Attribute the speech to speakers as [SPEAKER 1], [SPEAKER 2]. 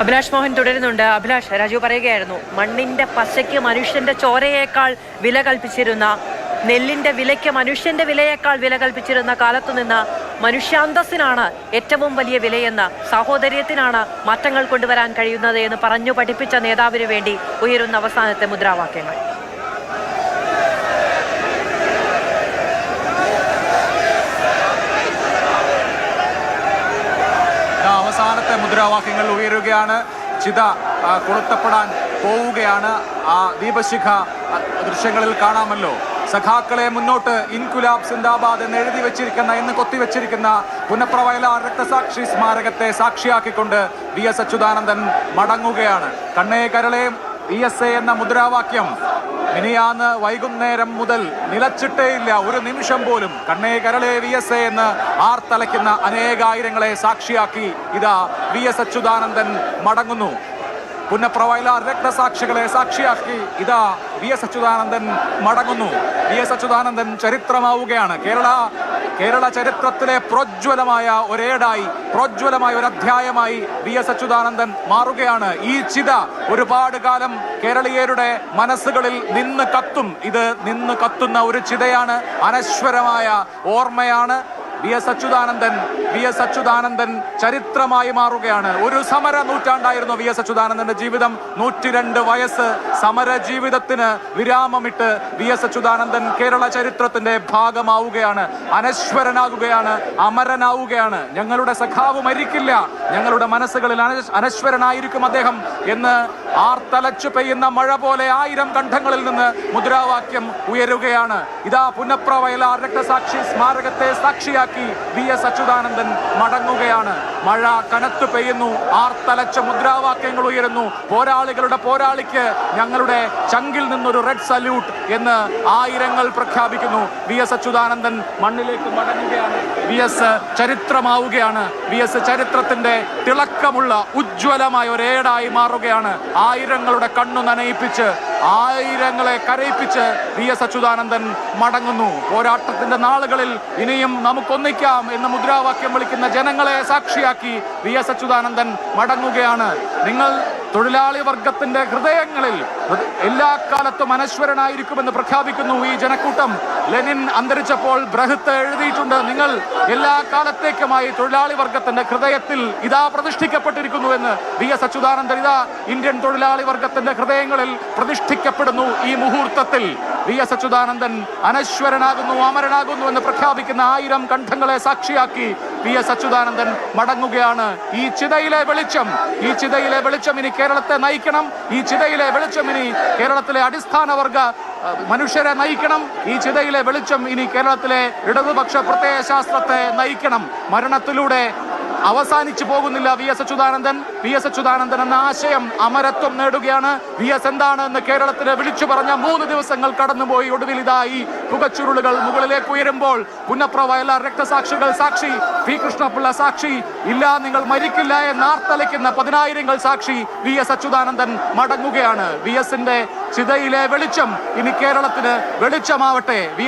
[SPEAKER 1] അഭിലാഷ് മോഹൻ തുടരുന്നുണ്ട്. അഭിലാഷ്, രാജു പറയുകയായിരുന്നു, മണ്ണിന്റെ പശയ്ക്ക് മനുഷ്യന്റെ ചോരയേക്കാൾ വില കൽപ്പിച്ചിരുന്ന, നെല്ലിന്റെ വിലയ്ക്ക് മനുഷ്യന്റെ വിലയേക്കാൾ വില കൽപ്പിച്ചിരുന്ന കാലത്തുനിന്ന് മനുഷ്യാന്തസ്സിനാണ് ഏറ്റവും വലിയ വിലയെന്ന്, സാഹോദര്യത്തിനാണ് മാറ്റങ്ങൾ കൊണ്ടുവരാൻ കഴിയുന്നത് എന്ന് പറഞ്ഞു പഠിപ്പിച്ച നേതാവിന് വേണ്ടി ഉയരുന്ന അവസാനത്തെ മുദ്രാവാക്യങ്ങൾ.
[SPEAKER 2] അവസാനത്തെ മുദ്രാവാക്യങ്ങൾ ഉയരുകയാണ്. ചിത കൊളുത്തപ്പെടാൻ പോവുകയാണ്. ആ ദീപശിഖ ദൃശ്യങ്ങളിൽ കാണാമല്ലോ. സഖാക്കളെ മുന്നോട്ട്, ഇൻകുലാബ് സിന്ദാബാദ് എന്ന് എഴുതി വെച്ചിരിക്കുന്ന, എന്ന് കൊത്തിവെച്ചിരിക്കുന്ന പുന്നപ്ര വയലാർ രക്തസാക്ഷി സ്മാരകത്തെ സാക്ഷിയാക്കിക്കൊണ്ട് VS അച്യുതാനന്ദൻ മടങ്ങുകയാണ്. കണ്ണേ കരളെ VSA എന്ന മുദ്രാവാക്യം മിനിയാന്ന് വൈകുന്നേരം മുതൽ നിലച്ചിട്ടേയില്ല ഒരു നിമിഷം പോലും. കണ്ണേ കരളെ VSA എന്ന് ആർത്തലയ്ക്കുന്ന അനേകായിരങ്ങളെ സാക്ഷിയാക്കി ഇതാ VS അച്യുതാനന്ദൻ മടങ്ങുന്നു. പുന്നപ്ര വയലാർ രക്തസാക്ഷികളെ സാക്ഷിയാക്കി ഇതാ VS അച്യുതാനന്ദൻ മടങ്ങുന്നു. VS അച്യുതാനന്ദൻ ചരിത്രമാവുകയാണ്. കേരള ചരിത്രത്തിലെ പ്രോജ്വലമായ ഒരേടായി, പ്രോജ്വലമായ ഒരു അധ്യായമായി VS അച്യുതാനന്ദൻ മാറുകയാണ്. ഈ ചിത ഒരുപാട് കാലം കേരളീയരുടെ മനസ്സുകളിൽ നിന്ന് കത്തും. ഇത് നിന്ന് കത്തുന്ന ഒരു ചിതയാണ്, അനശ്വരമായ ഓർമ്മയാണ്. VS അച്യുതാനന്ദൻ ചരിത്രമായി മാറുകയാണ്. ഒരു സമര നൂറ്റാണ്ടായിരുന്നു VS അച്യുതാനന്ദന്റെ ജീവിതം. 102 വയസ്സ് സമര ജീവിതത്തിന് വിരാമമിട്ട് VS അച്യുതാനന്ദൻ കേരള ചരിത്രത്തിന്റെ ഭാഗമാവുകയാണ്, അനശ്വരനാകുകയാണ്, അമരനാവുകയാണ്. ഞങ്ങളുടെ സഖാവ് മരിക്കില്ല, ഞങ്ങളുടെ മനസ്സുകളിൽ അനശ്വരനായിരിക്കും അദ്ദേഹം എന്ന് ആർത്തലച്ചു പെയ്യുന്ന മഴ പോലെ 1000 കണ്ഠങ്ങളിൽ നിന്ന് മുദ്രാവാക്യം ഉയരുകയാണ്. ഇതാ പുന്നപ്ര വയലാർ രക്തസാക്ഷി സ്മാരകത്തെ സാക്ഷിയാക്കി VS അച്യുതാനന്ദൻ മടങ്ങുകയാണ്. മഴ കനത്തു പെയ്യുന്നു, ആർത്തലച്ച മുദ്രാവാക്യങ്ങൾ ഉയരുന്നു. പോരാളികളുടെ പോരാളിക്ക് ഞങ്ങളുടെ ചങ്കിൽ നിന്നൊരു റെഡ് സല്യൂട്ട് എന്ന് ആയിരങ്ങൾ പ്രഖ്യാപിക്കുന്നു. VS അച്യുതാനന്ദൻ മണ്ണിലേക്ക് മടങ്ങുകയാണ്. VS ചരിത്രമാവുകയാണ്. VS ചരിത്രത്തിന്റെ തിളക്കമുള്ള ഉജ്ജ്വലമായ ഒരേടായി മാറുകയാണ്. ആയിരങ്ങളുടെ കണ്ണു നനയിപ്പിച്ച്, ആയിരങ്ങളെ കരയിപ്പിച്ച് VS അച്യുതാനന്ദൻ മടങ്ങുന്നു. പോരാട്ടത്തിന്റെ നാളുകളിൽ ഇനിയും നമുക്കൊന്നിക്കാം എന്ന് മുദ്രാവാക്യം വിളിക്കുന്ന ജനങ്ങളെ സാക്ഷിയാക്കി VS അച്യുതാനന്ദൻ മടങ്ങുകയാണ്. നിങ്ങൾ തൊഴിലാളി വർഗത്തിന്റെ ഹൃദയങ്ങളിൽ എല്ലാ കാലത്തും അനശ്വരനായിരിക്കുമെന്ന് പ്രഖ്യാപിക്കുന്നു ഈ ജനക്കൂട്ടം. ലെനിൻ അന്തരിച്ചപ്പോൾ ബൃഹത്ത് എഴുതിയിട്ടുണ്ട്, നിങ്ങൾ എല്ലാ കാലത്തേക്കുമായി തൊഴിലാളി വർഗത്തിന്റെ ഹൃദയത്തിൽ ഇതാ പ്രതിഷ്ഠിക്കപ്പെട്ടിരിക്കുന്നു എന്ന്. VS അച്യുതാനന്ദൻ ഇതാ ഇന്ത്യൻ തൊഴിലാളി വർഗത്തിന്റെ ഹൃദയങ്ങളിൽ പ്രതിഷ്ഠിക്കപ്പെടുന്നു. ഈ മുഹൂർത്തത്തിൽ VS അച്യുതാനന്ദൻ അനശ്വരനാകുന്നു, അമരനാകുന്നു എന്ന് പ്രഖ്യാപിക്കുന്ന 1000 കണ്ഠങ്ങളെ സാക്ഷിയാക്കി VS അച്യുതാനന്ദൻ മടങ്ങുകയാണ്. ഈ ചിതയിലെ വെളിച്ചം ഇനി കേരളത്തെ നയിക്കണം. ഈ ചിതയിലെ വെളിച്ചം ഇനി കേരളത്തിലെ അടിസ്ഥാന വർഗ മനുഷ്യരെ നയിക്കണം. ഈ ചിതയിലെ വെളിച്ചം ഇനി കേരളത്തിലെ ഇടതുപക്ഷ പ്രത്യയശാസ്ത്രത്തെ നയിക്കണം. മരണത്തിലൂടെ അവസാനിച്ചു പോകുന്നില്ല VS അച്യുതാനന്ദൻ എന്ന ആശയം അമരത്വം നേടുകയാണ്. VS എന്താണ് എന്ന് കേരളത്തിന് വിളിച്ചു പറഞ്ഞ 3 ദിവസങ്ങൾ കടന്നുപോയി. ഒടുവിൽ ഇതാ ഈ പുകച്ചുരുളുകൾ മുകളിലേക്ക് ഉയരുമ്പോൾ പുന്നപ്ര വയലാർ രക്തസാക്ഷികൾ സാക്ഷി, പി കൃഷ്ണപിള്ള സാക്ഷി, ഇല്ല നിങ്ങൾ മരിക്കില്ല എന്ന് ആർത്തലയ്ക്കുന്ന 10,000 സാക്ഷി. VS അച്യുതാനന്ദൻ മടങ്ങുകയാണ്. VSന്റെ ചിതയിലെ വെളിച്ചം ഇനി കേരളത്തിന് വെളിച്ചമാവട്ടെ. VS